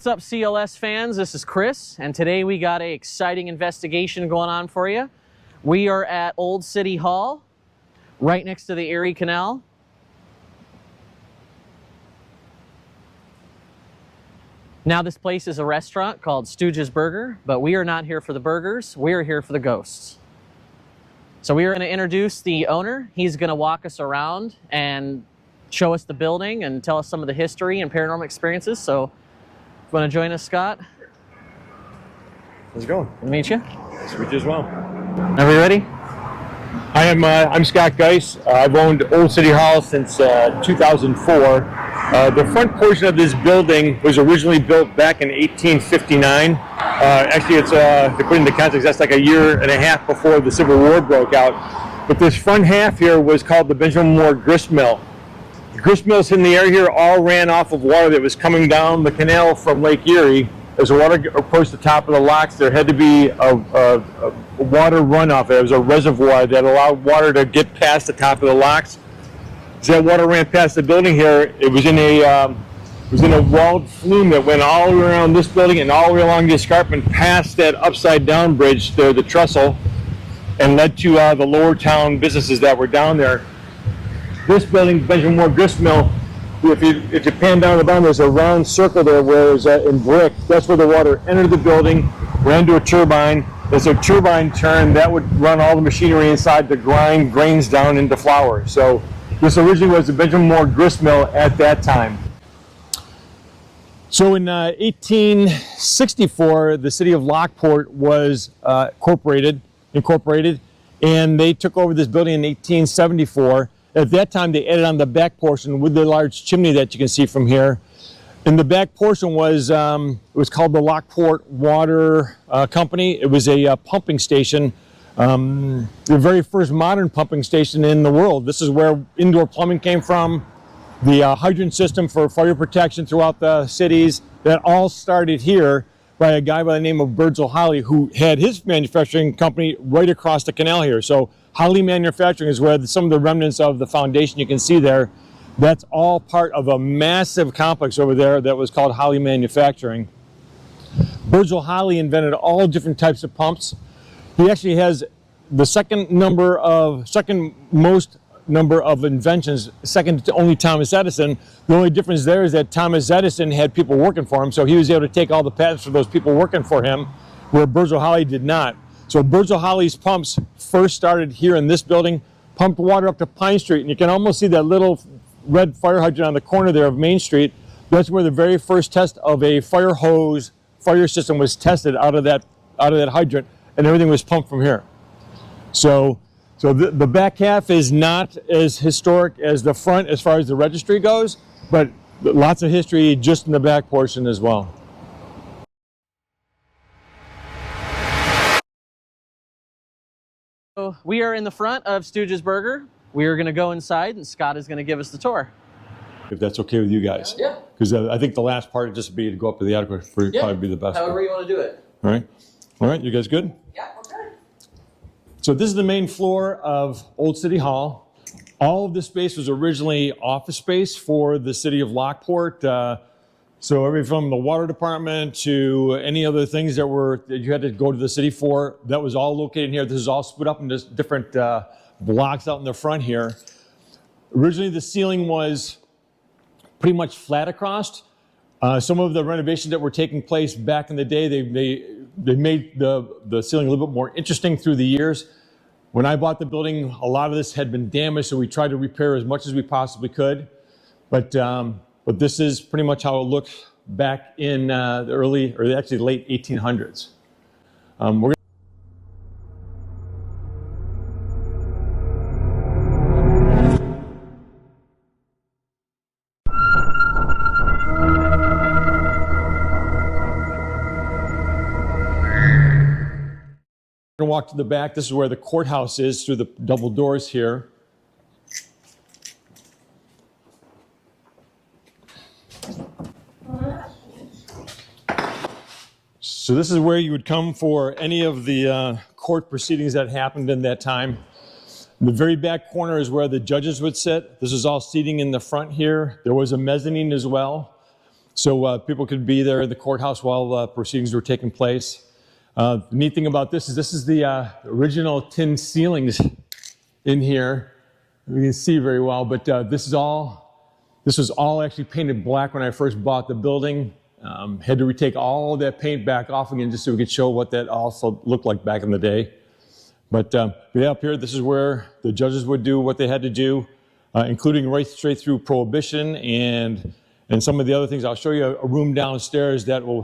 What's up, CLS fans? This is Chris, and today we got an exciting investigation going on for you. We are at Old City Hall, right next to the Erie Canal. Now this place is a restaurant called Stooges Burger, but we are not here for the burgers, we are here for the ghosts. So we are going to introduce the owner. He's going to walk us around and show us the building and tell us some of the history and paranormal experiences. So, want to join us, Scott? How's it going? Good to meet you. Nice to meet you as well. Are we ready? I'm Scott Geis. I've owned Old City Hall since 2004. The front portion of this building was originally built back in 1859. Actually, it's to put into context, that's like a year and a half before the Civil War broke out. But this front half here was called the Benjamin Moore Grist Mill. The grist mills in the area here all ran off of water that was coming down the canal from Lake Erie. As the water approached the top of the locks, there had to be a water runoff. There was a reservoir that allowed water to get past the top of the locks. As that water ran past the building here, it was in a walled flume that went all the way around this building and all the way along the escarpment past that upside down bridge there, the trestle, and led to the lower town businesses that were down there. This building, Benjamin Moore Grist Mill, if you pan down the bottom, there's a round circle there where it's in brick. That's where the water entered the building, ran to a turbine. As a turbine turned, that would run all the machinery inside to grind grains down into flour. So this originally was the Benjamin Moore Grist Mill at that time. So in 1864, the city of Lockport was incorporated, and they took over this building in 1874. At that time, they added on the back portion with the large chimney that you can see from here. And the back portion was called the Lockport Water Company. It was a pumping station, the very first modern pumping station in the world. This is where indoor plumbing came from, the hydrant system for fire protection throughout the cities. That all started here by a guy by the name of Birdsall Holly, who had his manufacturing company right across the canal here. So Holly Manufacturing is where some of the remnants of the foundation you can see there. That's all part of a massive complex over there that was called Holly Manufacturing. Birdsall Holly invented all different types of pumps. He actually has the second most number of inventions, second to only Thomas Edison. The only difference there is that Thomas Edison had people working for him, so he was able to take all the patents for those people working for him, where Birdsall Holly did not. So Birdsall Holly's pumps first started here in this building, pumped water up to Pine Street, and you can almost see that little red fire hydrant on the corner there of Main Street. That's where the very first test of a fire hose fire system was tested out of that hydrant, and everything was pumped from here. So the back half is not as historic as the front as far as the registry goes, but lots of history just in the back portion as well. So we are in the front of Stooges Burger. We are going to go inside, and Scott is going to give us the tour. If that's okay with you guys. Yeah. Because I think the last part would just be to go up to the attic would probably be the best. However you want to do it. All right. All right, you guys good? Yeah, okay. So this is the main floor of Old City Hall. All of this space was originally office space for the city of Lockport. So everything from the water department to any other things that you had to go to the city for, that was all located in here. This is all split up into different blocks out in the front here. Originally, the ceiling was pretty much flat across. Some of the renovations that were taking place back in the day, they made the ceiling a little bit more interesting through the years. When I bought the building, a lot of this had been damaged, so we tried to repair as much as we possibly could. But this is pretty much how it looked back in the early, or actually late 1800s. We're going to walk to the back. This is where the courthouse is through the double doors here. So this is where you would come for any of the court proceedings that happened in that time. The very back corner is where the judges would sit. This is all seating in the front here. There was a mezzanine as well. so people could be there in the courthouse while proceedings were taking place. The neat thing about this is the original tin ceilings in here. We can see very well, but this was all actually painted black when I first bought the building. Had to retake all that paint back off again just so we could show what that also looked like back in the day. But yeah, up here, this is where the judges would do what they had to do, including right straight through prohibition and some of the other things. I'll show you a room downstairs that will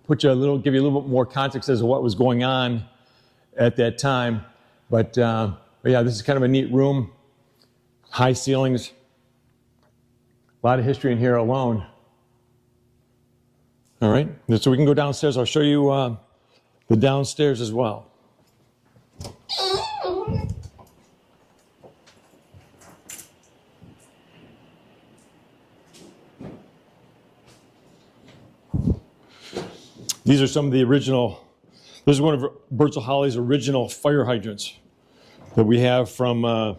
give you a little bit more context as to what was going on at that time. But yeah, this is kind of a neat room, high ceilings, a lot of history in here alone. All right, so we can go downstairs. I'll show you the downstairs as well. These are some of the original, this is one of Birdsell Holly's original fire hydrants that we have from,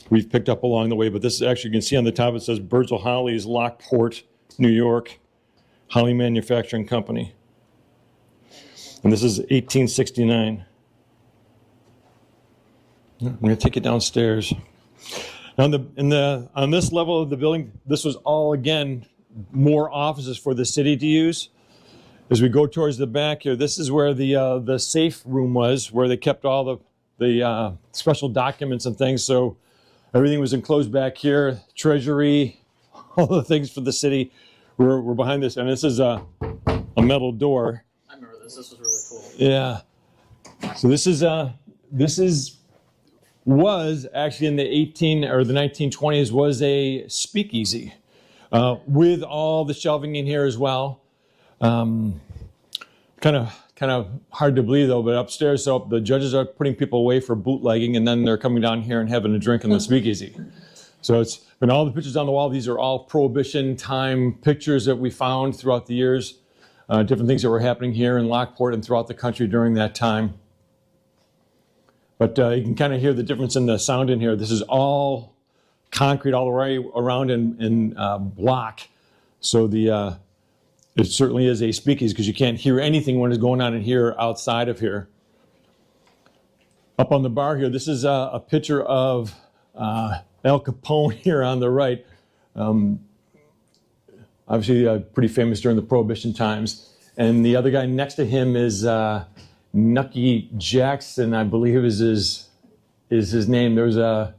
we've picked up along the way, but this is actually, you can see on the top it says Birdsell Holly's Lockport, New York, Holly Manufacturing Company. And this is 1869. I'm going to take it downstairs. Now on this level of the building, this was all, again, more offices for the city to use. As we go towards the back here, this is where the safe room was, where they kept all the special documents and things. So everything was enclosed back here. Treasury, all the things for the city were behind this. And this is a metal door. I remember this. This was really cool. Yeah. So was actually in the 1920s was a speakeasy with all the shelving in here as well. Kind of hard to believe though, but upstairs, so the judges are putting people away for bootlegging, and then they're coming down here and having a drink in the speakeasy. So it's been all the pictures on the wall. These are all Prohibition time pictures that we found throughout the years, different things that were happening here in Lockport and throughout the country during that time. But you can kind of hear the difference in the sound in here. This is all concrete all the way around in block. So it certainly is a speakeasy because you can't hear anything when it's going on in here outside of here. Up on the bar here, this is a picture of Al Capone here on the right. Obviously pretty famous during the Prohibition times. And the other guy next to him is Nucky Jackson, I believe is his name. There's a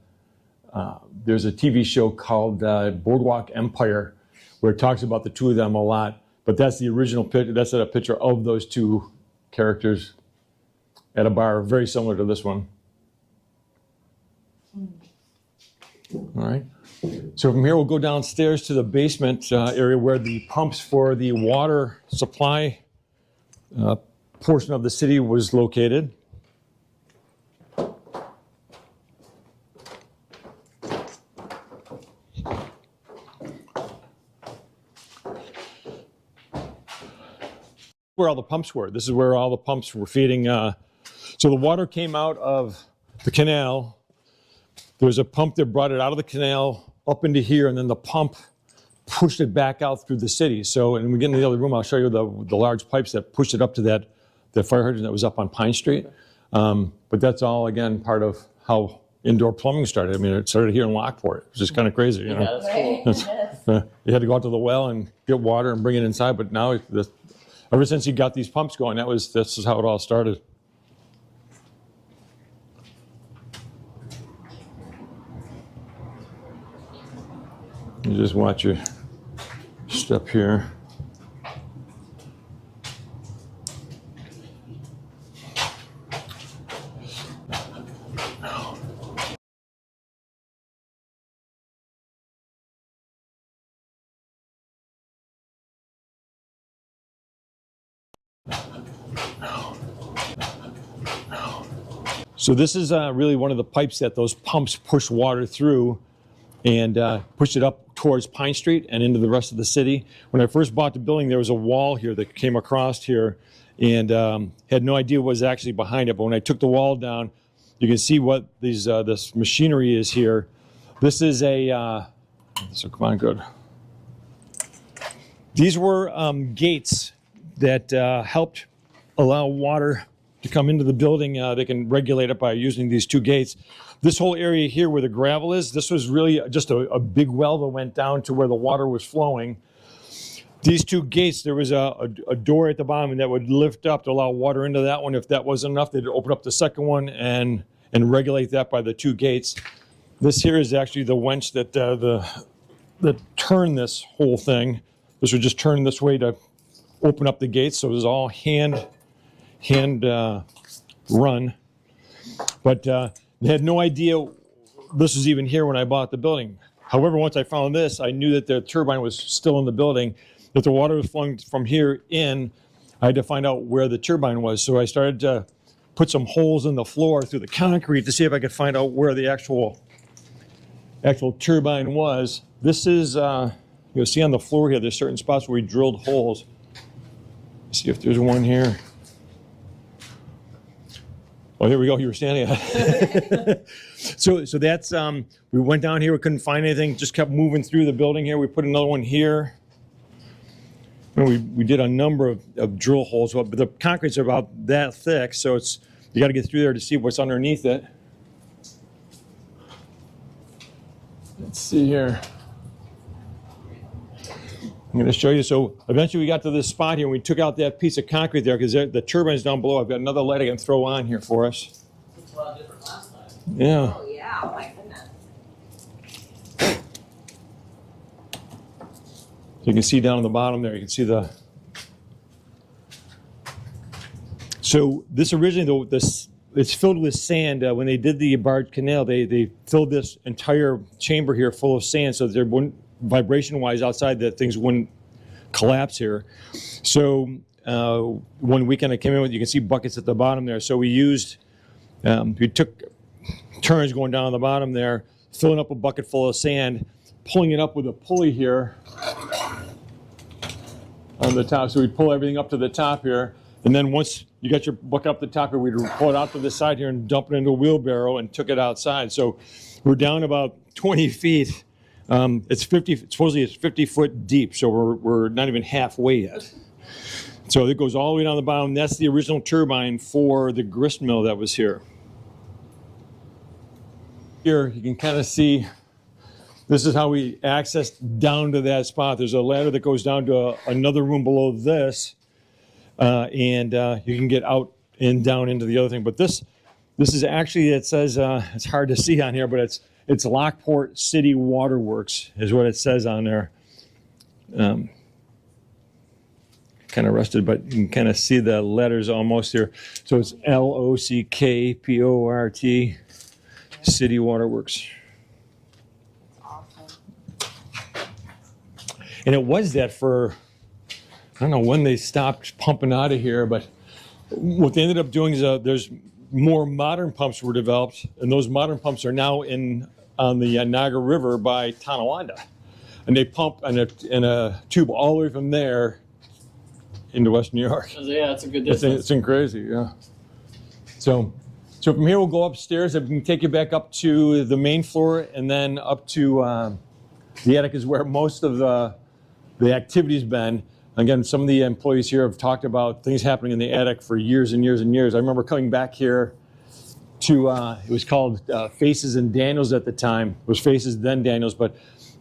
TV show called Boardwalk Empire where it talks about the two of them a lot. But that's the original picture. That's a picture of those two characters at a bar, very similar to this one. All right. So from here, we'll go downstairs to the basement area where the pumps for the water supply portion of the city was located. Where all the pumps were. This is where all the pumps were feeding. So the water came out of the canal. There was a pump that brought it out of the canal up into here, and then the pump pushed it back out through the city. So, and when we get into the other room, I'll show you the large pipes that pushed it up to that fire hydrant that was up on Pine Street. But that's all, again, part of how indoor plumbing started. I mean, it started here in Lockport. It was just kind of crazy, you know. Yeah, that's cool. You had to go out to the well and get water and bring it inside, but now ever since you got these pumps going, this is how it all started. You just watch your step here. So this is really one of the pipes that those pumps push water through and push it up towards Pine Street and into the rest of the city. When I first bought the building, there was a wall here that came across here, and had no idea what was actually behind it. But when I took the wall down, you can see what this machinery is here. This is so come on, good. These were gates that helped allow water to come into the building. They can regulate it by using these two gates. This whole area here where the gravel is, this was really just a big well that went down to where the water was flowing. These two gates, there was a door at the bottom and that would lift up to allow water into that one. If that wasn't enough, they'd open up the second one and regulate that by the two gates. This here is actually the winch that turned this whole thing. This would just turn this way to open up the gates, so it was all hand run. But they had no idea this was even here when I bought the building. However, once I found this, I knew that the turbine was still in the building. If the water was flowing from here in, I had to find out where the turbine was. So I started to put some holes in the floor through the concrete to see if I could find out where the actual turbine was. This is, you'll see on the floor here, there's certain spots where we drilled holes. Let's see if there's one here. Oh, here we go. You were standing. So that's, we went down here, we couldn't find anything, just kept moving through the building here. We put another one here. And we did a number of drill holes, but the concrete's about that thick, so you got to get through there to see what's underneath it. Let's see here. I'm going to show you. So eventually we got to this spot here and we took out that piece of concrete there because the turbine's down below. I've got another light I can throw on here for us. It's a lot different last time. Yeah. Oh, yeah. Oh, my goodness. You can see down on the bottom there, you can see the... So this originally, it's filled with sand. When they did the barge canal, they filled this entire chamber here full of sand so that there wouldn't, vibration-wise outside, that things wouldn't collapse here. So one weekend I came in with, you can see buckets at the bottom there. So we used, we took turns going down on the bottom there, filling up a bucket full of sand, pulling it up with a pulley here on the top. So we'd pull everything up to the top here. And then once you got your bucket up the top here, we'd pull it out to the side here and dump it into a wheelbarrow and took it outside. So we're down about 20 feet. Supposedly it's 50 foot deep, so we're not even halfway yet. So it goes all the way down the bottom. That's the original turbine for the grist mill that was here. Here you can kind of see, this is how we accessed down to that spot. There's a ladder that goes down to another room below this, and you can get out and down into the other thing. But this is actually, it says, it's hard to see on here, but it's Lockport City Waterworks is what it says on there. Kind of rusted, but you can kind of see the letters almost here. So it's Lockport City Waterworks. Awesome. And it was that for, I don't know when they stopped pumping out of here, but what they ended up doing is there's more modern pumps were developed, and those modern pumps are now on the Niagara River by Tonawanda. And they pump in a tube all the way from there into West New York. Yeah, it's a good distance. It's crazy, yeah. So from here we'll go upstairs and we can take you back up to the main floor, and then up to the attic is where most of the activity's been. Again, some of the employees here have talked about things happening in the attic for years and years and years. I remember coming back here to, it was called Faces and Daniels at the time. It was Faces, then Daniels, but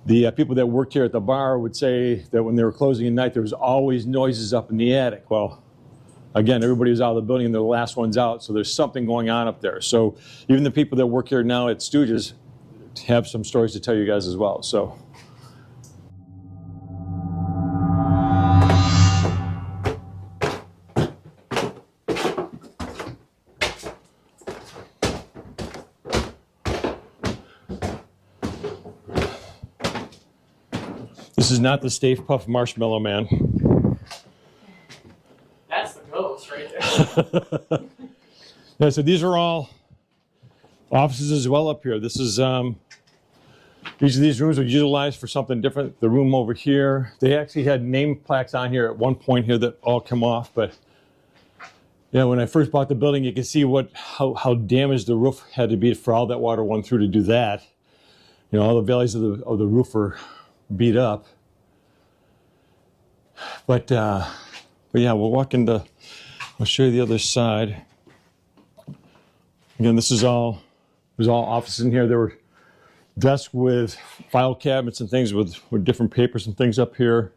the people that worked here at the bar would say that when they were closing at night, there was always noises up in the attic. Well, again, everybody was out of the building and they're the last ones out, so there's something going on up there. So even the people that work here now at Stooges have some stories to tell you guys as well. So. This is not the Stay Puft Marshmallow Man. That's the ghost right there. Yeah, so these are all offices as well up here. This is, each of these rooms were utilized for something different. The room over here, they actually had name plaques on here at one point here that all come off, but yeah, when I first bought the building, you can see how damaged the roof had to be for all that water went through to do that. You know, all the valleys of the roof were beat up. But yeah, we'll walk into, I'll show you the other side. Again, there's all offices in here. There were desks with file cabinets and things with different papers and things up here.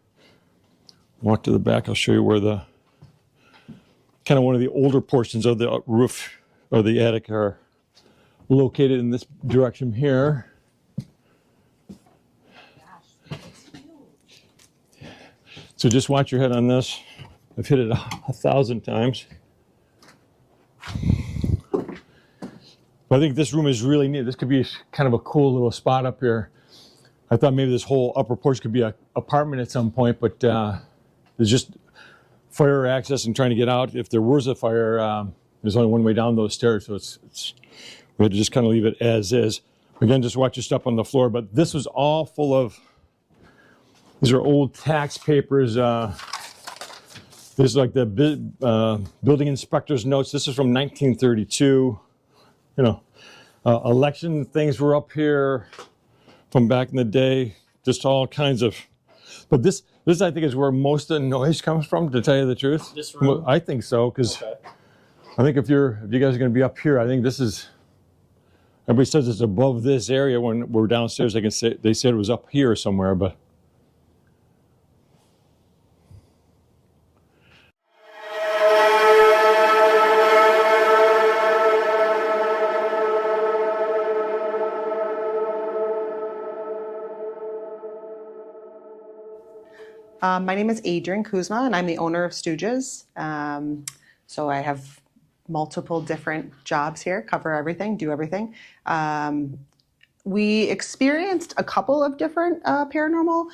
Walk to the back, I'll show you where the, kind of one of the older portions of the roof or the attic are located in this direction here. So just watch your head on this. I've hit it 1,000 times. But I think this room is really neat. This could be kind of a cool little spot up here. I thought maybe this whole upper porch could be an apartment at some point, but there's just fire access and trying to get out. If there was a fire, there's only one way down those stairs, so we had to just kind of leave it as is. Again, just watch your step on the floor. But this was all full of, these are old tax papers. This is like the building inspector's notes. This is from 1932. You know, election things were up here from back in the day. Just all kinds of. But this I think is where most of the noise comes from. To tell you the truth, This room? I think so, because I think if you guys are going to be up here, I think this is. Everybody says it's above this area. When we're downstairs, they said it was up here somewhere, but. My name is Adrian Kuzma, and I'm the owner of Stooges. So I have multiple different jobs here, cover everything, do everything. We experienced a couple of different paranormal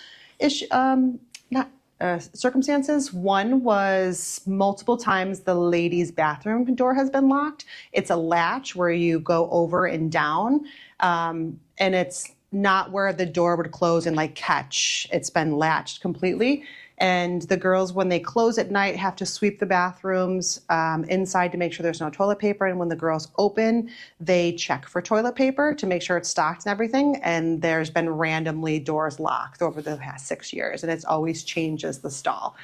circumstances. One was multiple times the ladies' bathroom door has been locked. It's a latch where you go over and down, and it's not where the door would close and like catch. It's been latched completely. And the girls, when they close at night, have to sweep the bathrooms inside to make sure there's no toilet paper. And when the girls open, they check for toilet paper to make sure it's stocked and everything. And there's been randomly doors locked over the past 6 years. And it's always changes the stall.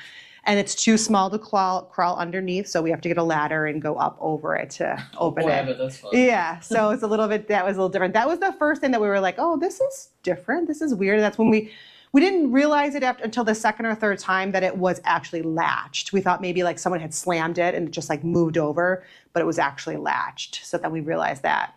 And it's too small to crawl underneath, so we have to get a ladder and go up over it to open it. That's fun. Yeah, so it's a little bit, that was a little different. That was the first thing that we were like, oh, this is different. This is weird. That's when we didn't realize it until the second or third time that it was actually latched. We thought maybe like someone had slammed it and it just like moved over, but it was actually latched. So then we realized that.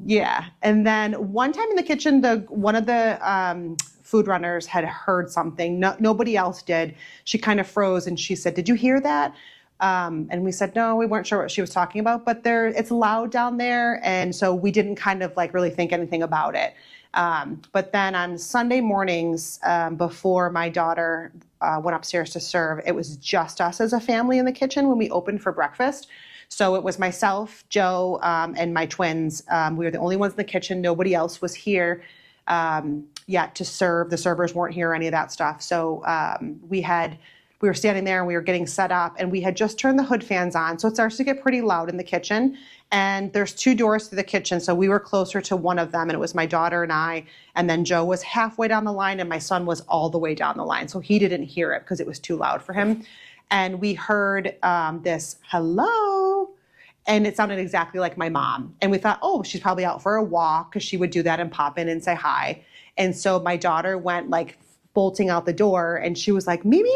Yeah, and then one time in the kitchen, one of the food runners had heard something. Nobody else did. She kind of froze and she said, "Did you hear that?" And we said, no, we weren't sure what she was talking about, but it's loud down there. And so we didn't kind of like really think anything about it. But then on Sunday mornings, before my daughter went upstairs to serve, it was just us as a family in the kitchen when we opened for breakfast. So it was myself, Joe, and my twins. We were the only ones in the kitchen. Nobody else was here yet to serve. The servers weren't here or any of that stuff. So we were standing there and we were getting set up, and we had just turned the hood fans on. So it starts to get pretty loud in the kitchen. And there's 2 doors to the kitchen. So we were closer to one of them, and it was my daughter and I. And then Joe was halfway down the line and my son was all the way down the line. So he didn't hear it because it was too loud for him. And we heard this hello. And it sounded exactly like my mom. And we thought, oh, she's probably out for a walk, because she would do that and pop in and say hi. And so my daughter went like bolting out the door, and she was like, Mimi?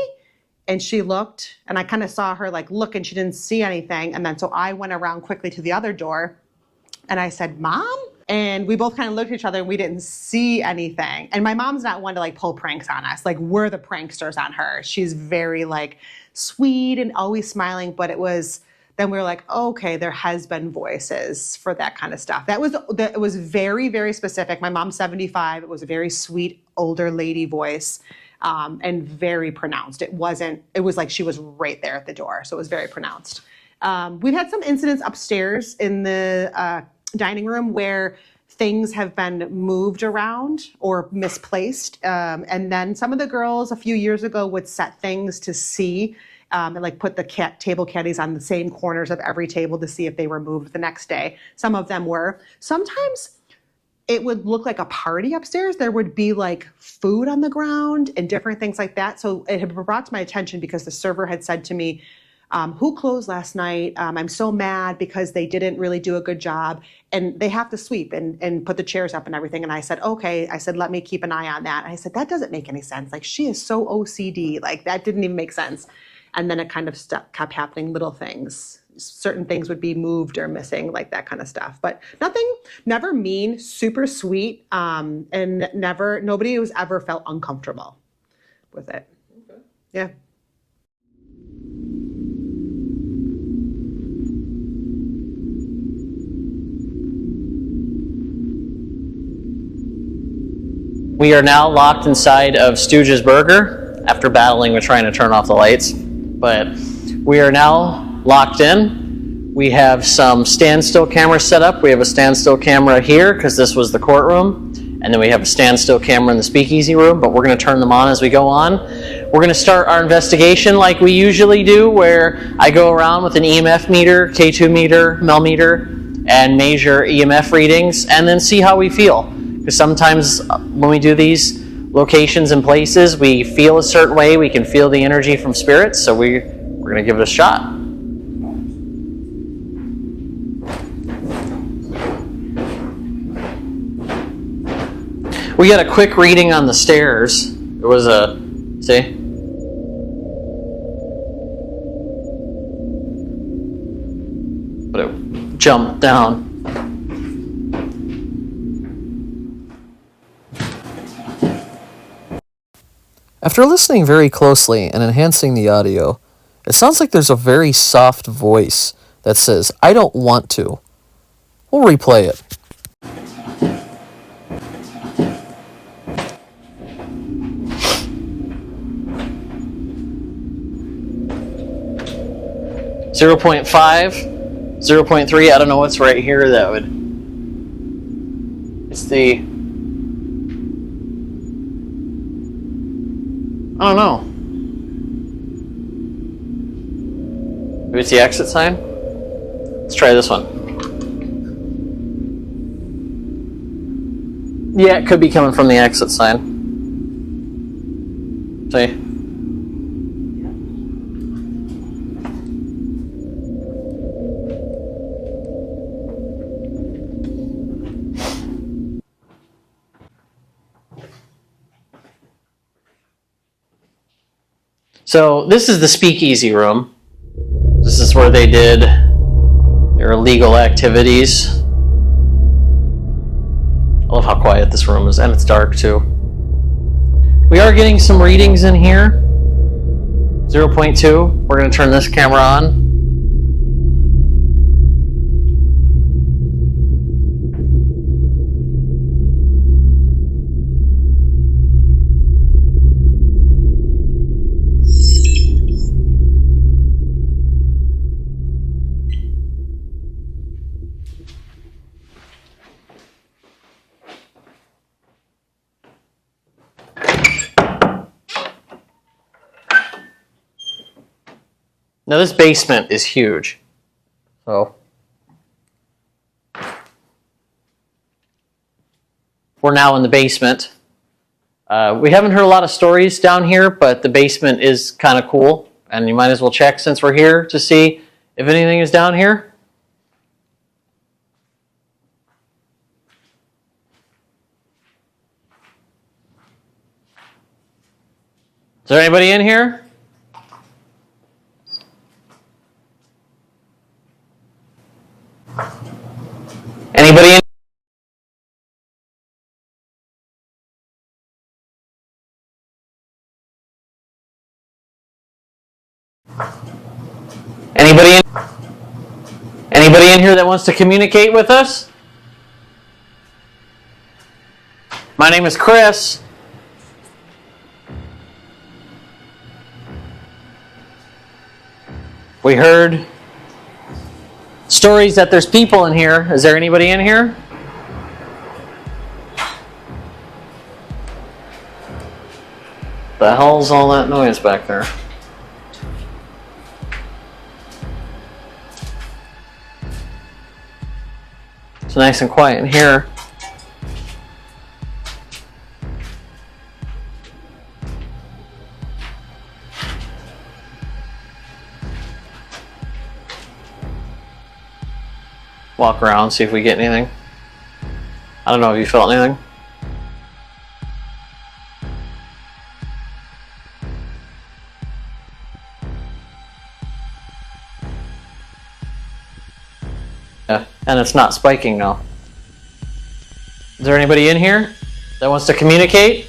And she looked, and I kind of saw her like look, and she didn't see anything. And then so I went around quickly to the other door, and I said, Mom? And we both kind of looked at each other, and we didn't see anything. And my mom's not one to like pull pranks on us. Like, we're the pranksters on her. She's very like sweet and always smiling. But then we were like, okay, there has been voices for that kind of stuff. It was very, very specific. My mom's 75. It was a very sweet older lady voice, and very pronounced. It was like she was right there at the door. So it was very pronounced. We've had some incidents upstairs in the dining room where things have been moved around or misplaced. And then some of the girls a few years ago would set things to see, and like put the table caddies on the same corners of every table to see if they were moved the next day. Some of them were. Sometimes it would look like a party upstairs. There would be like food on the ground and different things like that. So it had been brought to my attention because the server had said to me, who closed last night? I'm so mad because they didn't really do a good job and they have to sweep and put the chairs up and everything. And I said, okay. I said, let me keep an eye on that. And I said, that doesn't make any sense. Like, she is so OCD. Like, that didn't even make sense. And then it kind of kept happening, little things. Certain things would be moved or missing, like that kind of stuff. But nothing, never mean, super sweet, and nobody was ever felt uncomfortable with it. Okay. Yeah. We are now locked inside of Stooges Burger after battling with trying to turn off the lights. But we are now locked in. We have some standstill cameras set up. We have a standstill camera here because this was the courtroom. And then we have a standstill camera in the speakeasy room, but we're going to turn them on as we go on. We're going to start our investigation like we usually do, where I go around with an EMF meter, K2 meter, mel meter, and measure EMF readings, and then see how we feel. Because sometimes when we do these locations and places, we feel a certain way. We can feel the energy from spirits, so we're going to give it a shot. We got a quick reading on the stairs. It was a, see? But it jumped down. After listening very closely and enhancing the audio, it sounds like there's a very soft voice that says, "I don't want to." We'll replay it. .5, 0.3, I don't know what's right here that would... It's the... I don't know. Maybe it's the exit sign? Let's try this one. Yeah, it could be coming from the exit sign. See? So this is the speakeasy room. This is where they did their illegal activities. I love how quiet this room is, and it's dark too. We are getting some readings in here. 0.2. We're going to turn this camera on. Now this basement is huge, so we're now in the basement. We haven't heard a lot of stories down here, but the basement is kind of cool, and you might as well check since we're here to see if anything is down here. Is there anybody in here? Anybody in? Anybody in here that wants to communicate with us? My name is Chris. We heard stories that there's people in here. Is there anybody in here? The hell's all that noise back there? It's nice and quiet in here. Walk around, see if we get anything. I don't know if you felt anything. Yeah, and it's not spiking now. Is there anybody in here that wants to communicate?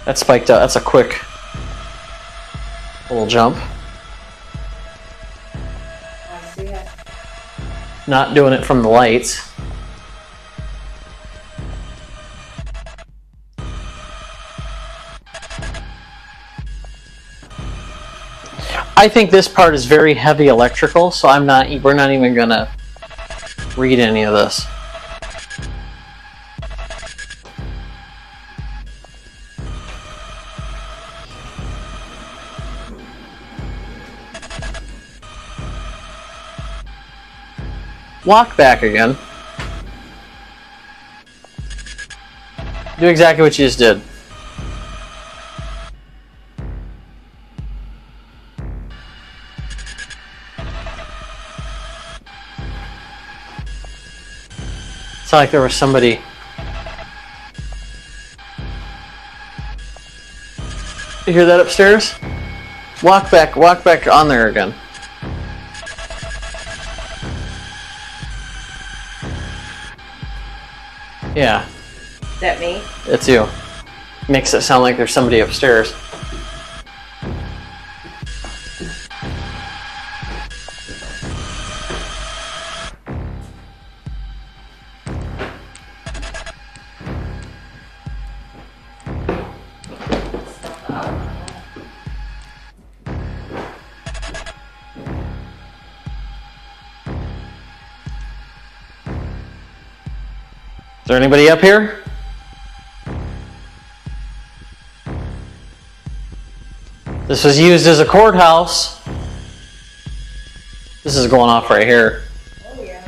That spiked out. That's a quick little jump. I see it. Not doing it from the lights. I think this part is very heavy electrical, so we're not even gonna read any of this. Walk back again. Do exactly what you just did. It's like there was somebody. You hear that upstairs? Walk back on there again. Yeah, Is that me? it's you. Makes it sound like there's somebody upstairs. Is there anybody up here? This was used as a courthouse. This is going off right here. Oh yeah.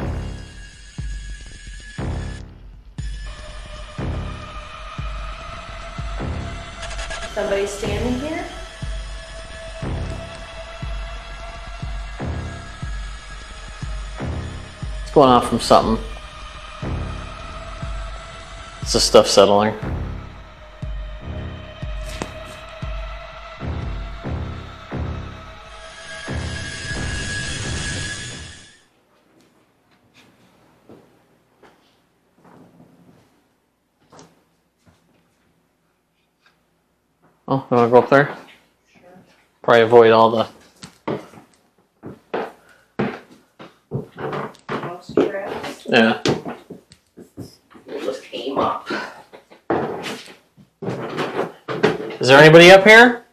Somebody standing here? It's going off from something. It's the stuff settling. Oh, you want to go up there? Sure. Probably avoid all the. Mouse traps. Yeah. It just came up. Is there anybody up here?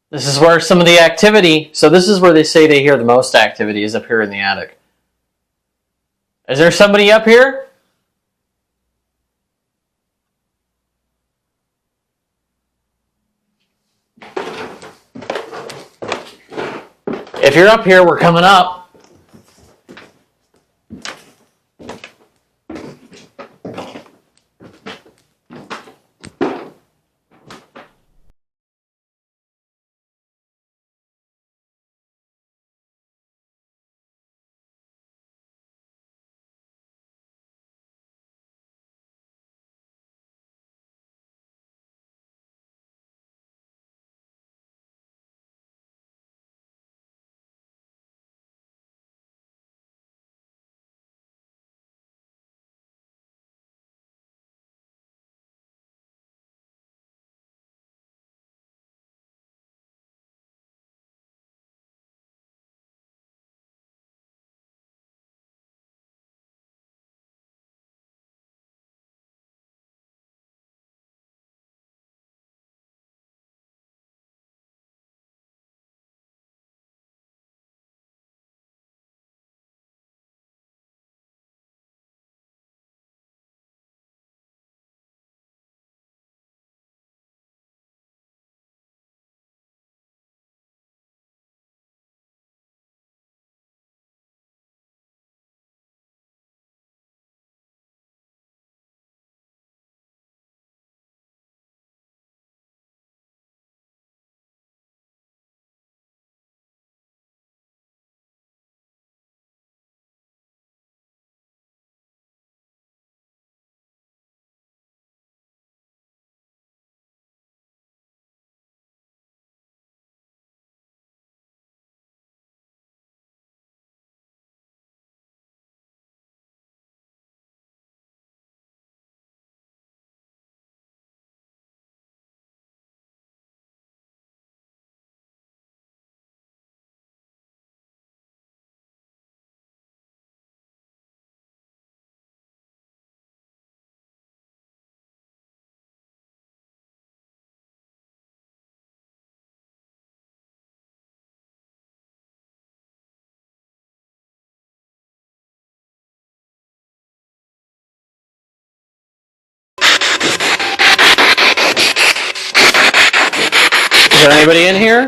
This is where some of the activity. So this is where they say they hear the most activity is up here in the attic. Is there somebody up here? If you're up here, we're coming up. Is there anybody in here?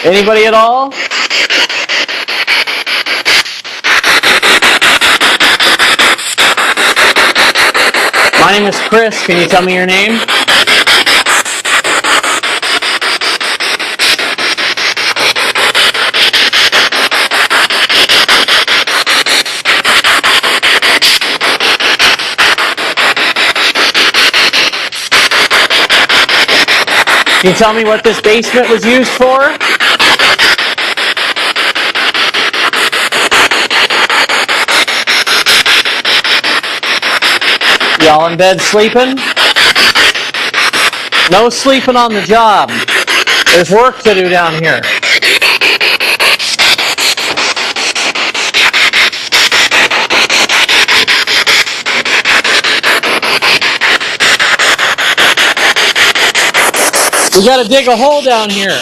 Anybody at all? My name is Chris. Can you tell me your name? Can you tell me what this basement was used for? Y'all in bed sleeping? No sleeping on the job. There's work to do down here. We gotta dig a hole down here.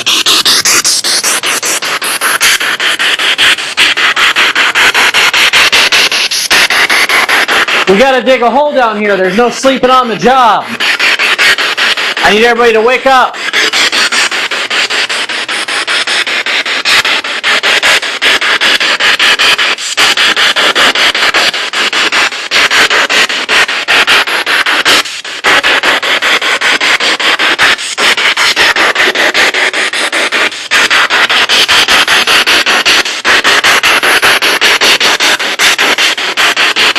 We gotta dig a hole down here. There's no sleeping on the job. I need everybody to wake up.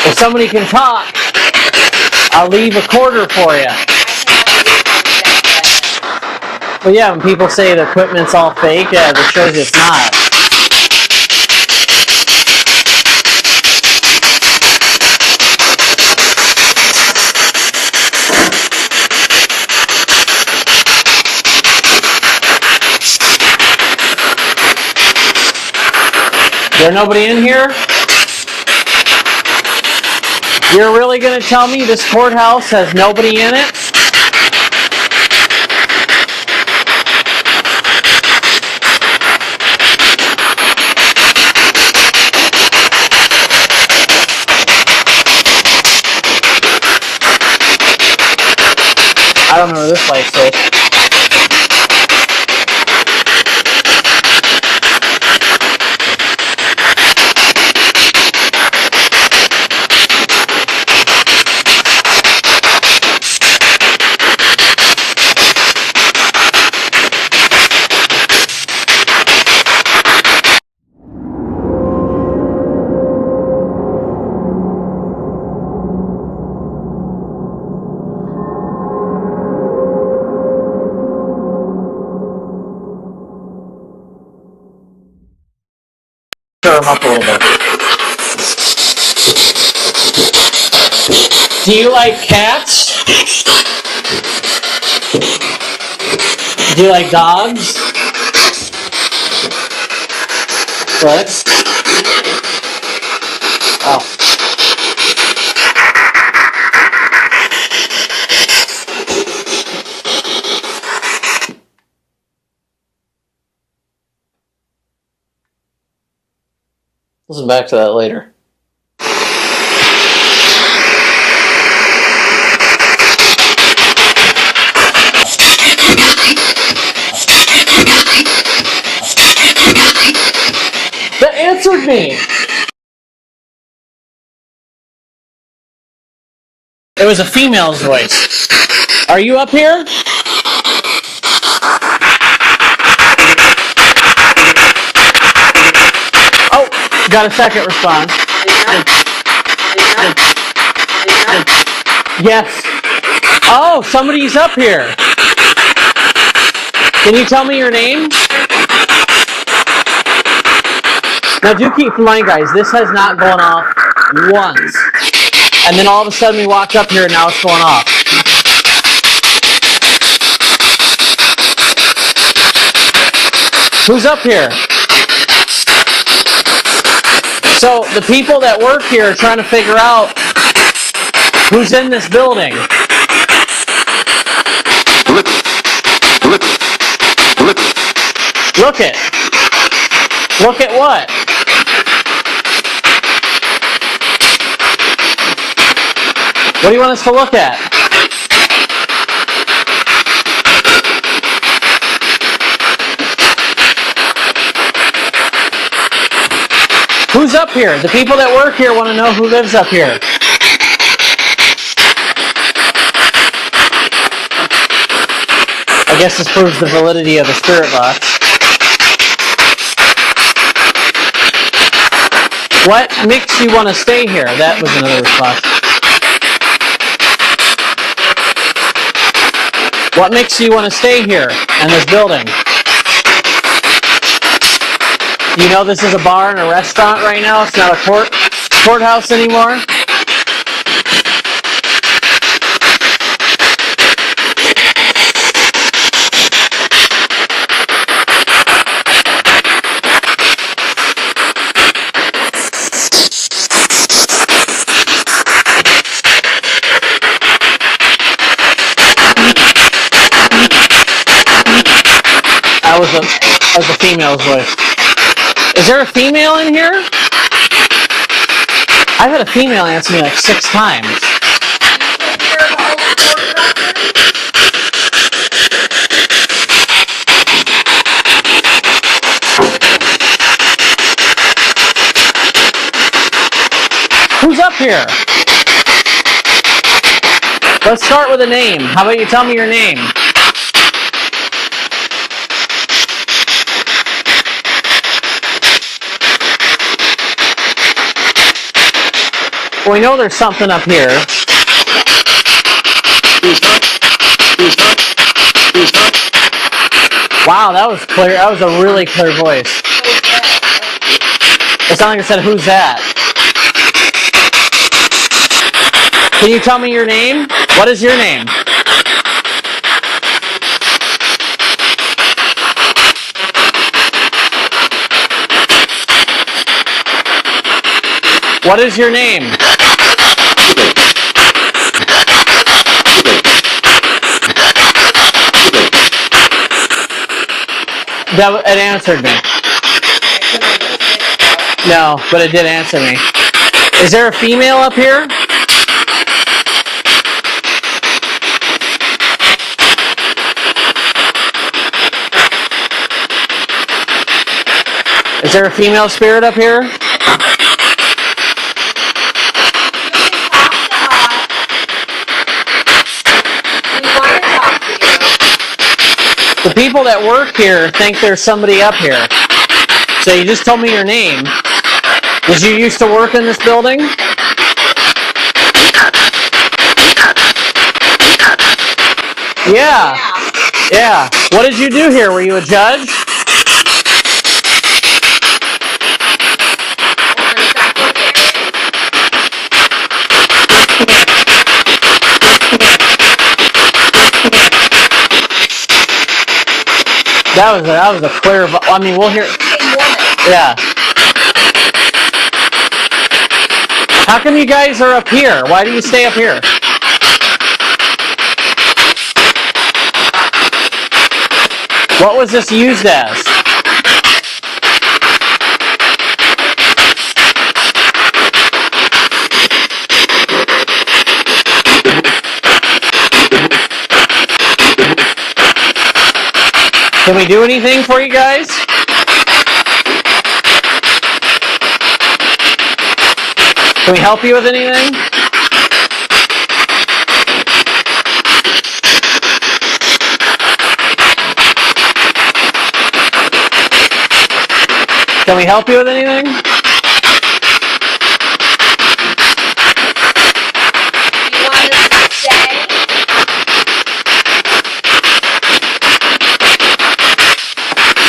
If somebody can talk, I'll leave a quarter for you. Well, yeah, when people say the equipment's all fake, yeah, that shows you it's not. Is there nobody in here? You're really going to tell me this courthouse has nobody in it? I don't know where this place is. Stir them up a little bit. Do you like cats? Do you like dogs? What? Oh. Listen back to that later. That answered me! It was a female's voice. Are you up here? Oh, got a second response. Yes. Oh, somebody's up here. Can you tell me your name? Now do keep in mind, guys, this has not gone off once. And then all of a sudden we walked up here and now it's going off. Who's up here? So the people that work here are trying to figure out who's in this building. Look it. Look at what? What do you want us to look at? Who's up here? The people that work here want to know who lives up here. I guess this proves the validity of the spirit box. What makes you want to stay here? That was another response. What makes you want to stay here in this building? You know this is a bar and a restaurant right now. It's not a courthouse anymore. That was a female's voice. Is there a female in here? I've had a female answer me like 6 times. Who's up here? Let's start with a name. How about you tell me your name? Well, we know there's something up here. Wow, that was clear. That was a really clear voice. It sounded like it said, "Who's that?" Can you tell me your name? What is your name? What is your name? It answered me. No, but it did answer me. Is there a female up here? Is there a female spirit up here? The people that work here think there's somebody up here. So you just told me your name. Did you used to work in this building? Yeah. Yeah. What did you do here? Were you a judge? That was a clear. I mean, we'll hear. Yeah. How come you guys are up here? Why do you stay up here? What was this used as? Can we do anything for you guys? Can we help you with anything? Can we help you with anything? You want us to stay?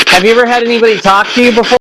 Have you ever had anybody talk to you before?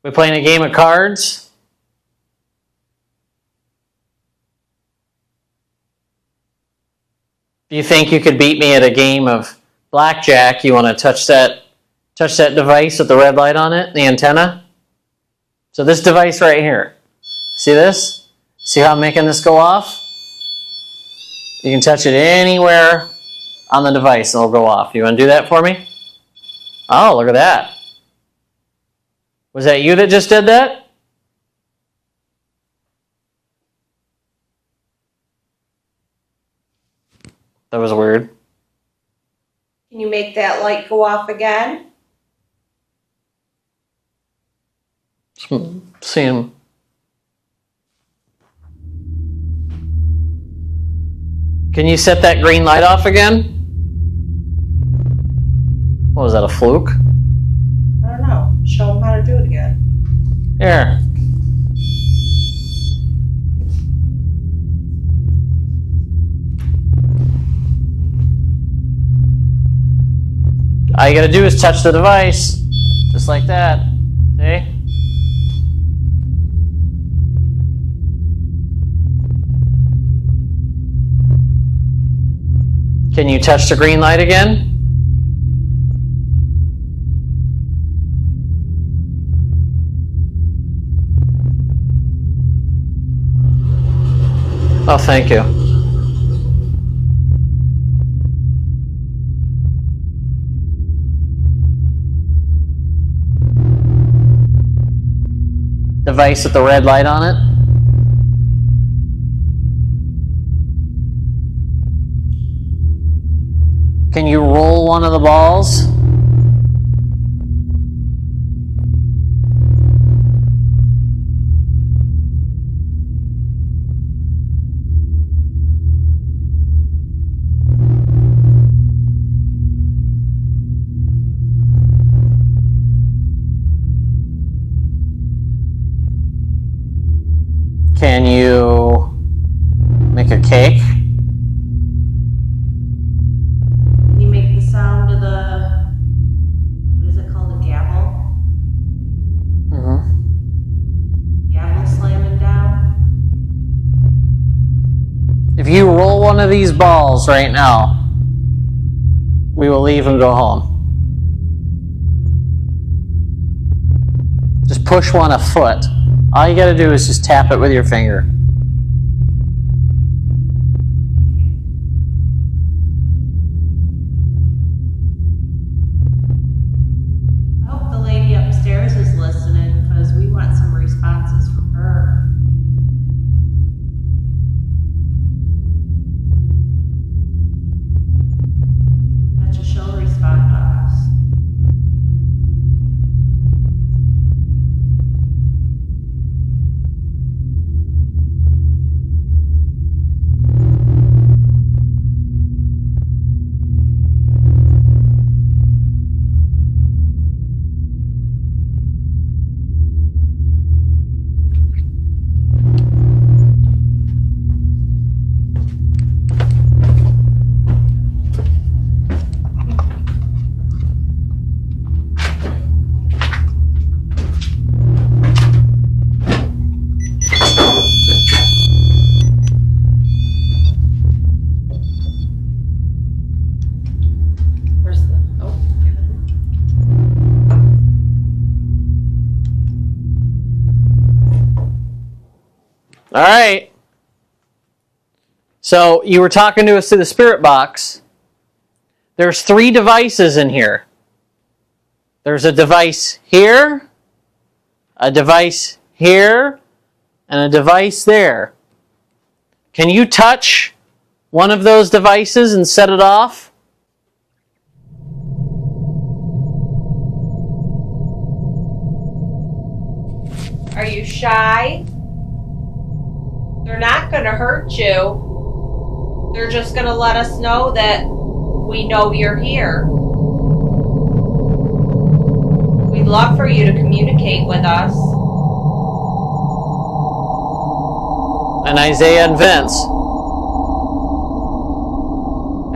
We playing a game of cards? Do you think you could beat me at a game of blackjack? You want to touch that device with the red light on it, the antenna? So this device right here. See this? See how I'm making this go off? You can touch it anywhere on the device and it'll go off. You want to do that for me? Oh, look at that. Was that you that just did that? That was weird. Can you make that light go off again? See him. Can you set that green light off again? What was that, a fluke? I don't know. Show them how to do it again. Here. All you gotta do is touch the device, just like that. See? Can you touch the green light again? Oh, thank you. Device with the red light on it. Can you roll one of the balls? Can you make a cake? Can you make the sound of the, what is it called, a gavel? Gavel slamming down? If you roll one of these balls right now, we will leave and go home. Just push one a foot. All you gotta do is just tap it with your finger. I hope the lady upstairs is listening because we want some responses from her. Bet you she'll respond to us. Where's the, oh, All right. So you were talking to us through the spirit box. There's 3 devices in here. There's a device here, a device here, and a device there. Can you touch one of those devices and set it off? Are you shy? They're not going to hurt you. They're just going to let us know that we know you're here. We'd love for you to communicate with us. And Isaiah and Vince.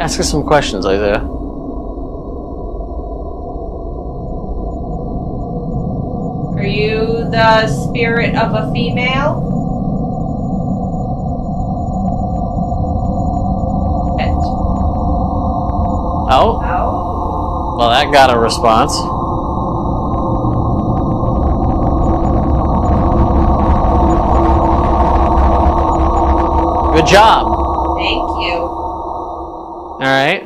Ask us some questions, Isaiah. Are Are you the spirit of a female? Oh, Oh. well, that got a response. Good job. Thank you. All right.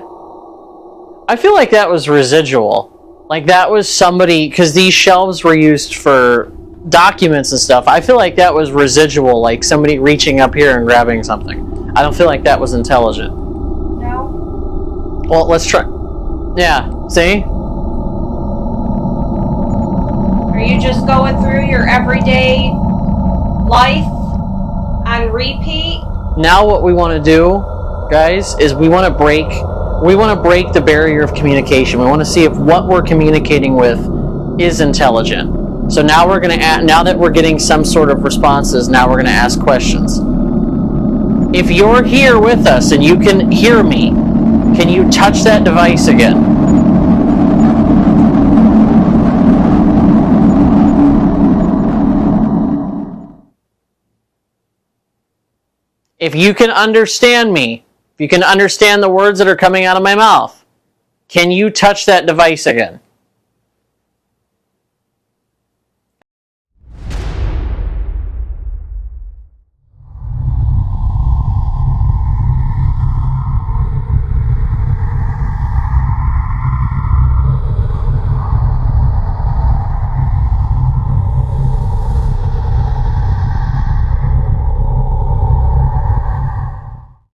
I feel like that was residual. Like that was somebody, because these shelves were used for documents and stuff. I feel like that was residual, like somebody reaching up here and grabbing something. I don't feel like that was intelligent. No? Well, let's try. Yeah, see? Are you just going through your everyday life on repeat? Now what we want to do, guys, is we want to break the barrier of communication. We want to see if what we're communicating with is intelligent. So now we're going to now that we're getting some sort of responses, now we're going to ask questions. If you're here with us and you can hear me, can you touch that device again? If you can understand me, if you can understand the words that are coming out of my mouth, can you touch that device again?